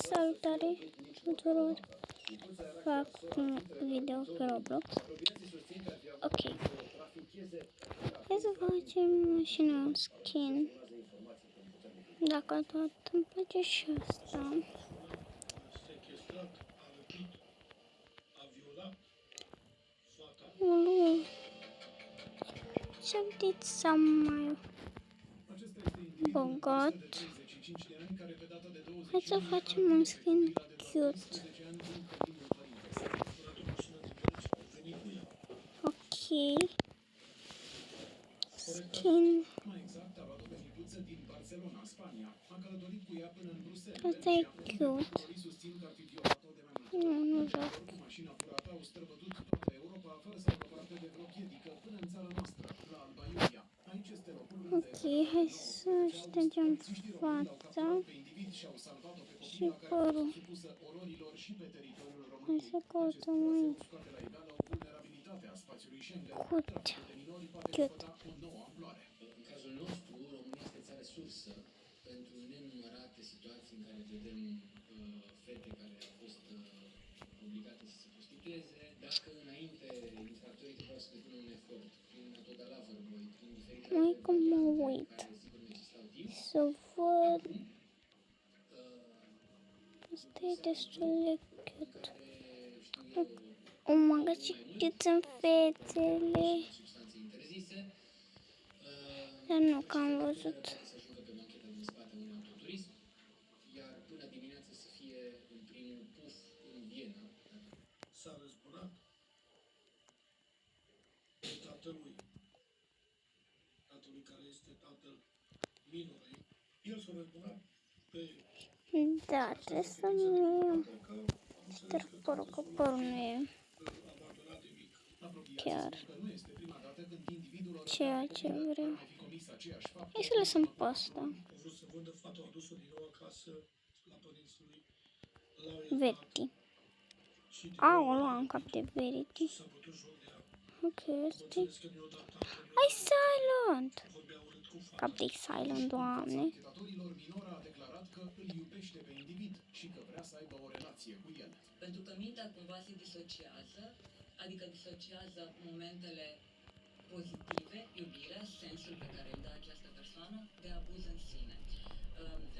Salutare tuturor! Fac un video pe Roblox. Ok. Hai să facem mașina un skin. Dacă tot îmi place și asta. Ulu. Ce vedeți să mai bogat. Hai să facem un skin cute. Ok. Skin. Asta e cute. Nu joc. Ok, hai să ștergem fața și părul. Hai să căutăm aici. Cute. În cazul nostru, România este țară sursă pentru nenumărate situații în care vedem fete care au fost obligate să se prostitueze. Dacă înainte infractorii trebuiau să depună un efort prin a tot da la vorboi, prin diferite Mai cum mă uit să văd. Asta e destul de cute. O m-am găsit cute în fețele. Dar nu că am văzut. Iar până dimineața să fie în primul puf în Viena. S-a răzbunat pe tatălui care este tatăl minorei. El s-a răzbunat pe... Da, trebuie să nu iau. Șterg părul, că părul nu e chiar ceea ce vreau. Hai să lăsăm pe asta. A vrut să vândă fata, a adus-o din nou acasă la părinții lui. Verity. Aoleu, am cap de Verity. S-a bătut joc de ea. Ok, ăsta Înțeles că nu i-o dat tatălui. ai Silent! Vorbea urât cu fata. Cap de Silent, doamne. Minora a declarat că îl iubește pe individ și că vrea să aibă o relație cu el. Pentru că mintea cumva se disociază, adică disociază momentele pozitive, iubirea, sensul pe care îl dă această persoană, de abuz în sine.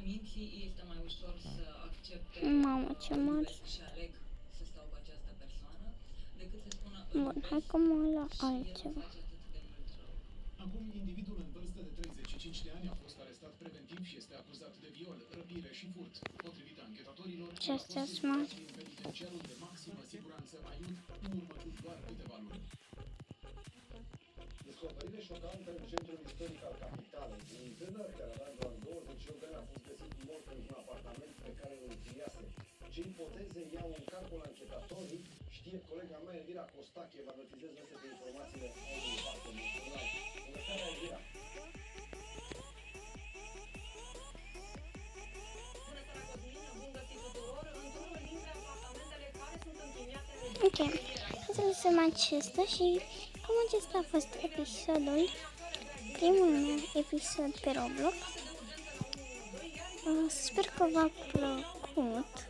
Minții este mai ușor să accepte Mamă, ce mare. și aleg să stau cu această persoană, decât să spună Bun, hai că mă la altceva. Acum, individul în vârstă de 35 de ani a fost arestat preventiv și este acuzat de viol, răpire și furt. Potrivit anchetatorilor, Ce astea smart? în penitenciarul de maximă siguranță Aiud, în urmă cu doar câteva luni. Descoperire șocantă în centrul istoric al capitalei. Un tânăr care avea doar 28 de ani a fost găsit mort într-un apartament pe care îl închiriase. Ce ipoteze iau în calcul anchetatorii, știe colega mea Elvira Costache, vă notizez aceste informațiile au un parcă național. Bună seara, Elvira! Ok, hai să lăsăm acesta și cam acesta a fost episodul, primul meu episod pe Roblox. Sper că v-a plăcut.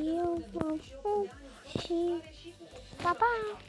Eu vă pup și pa, pa!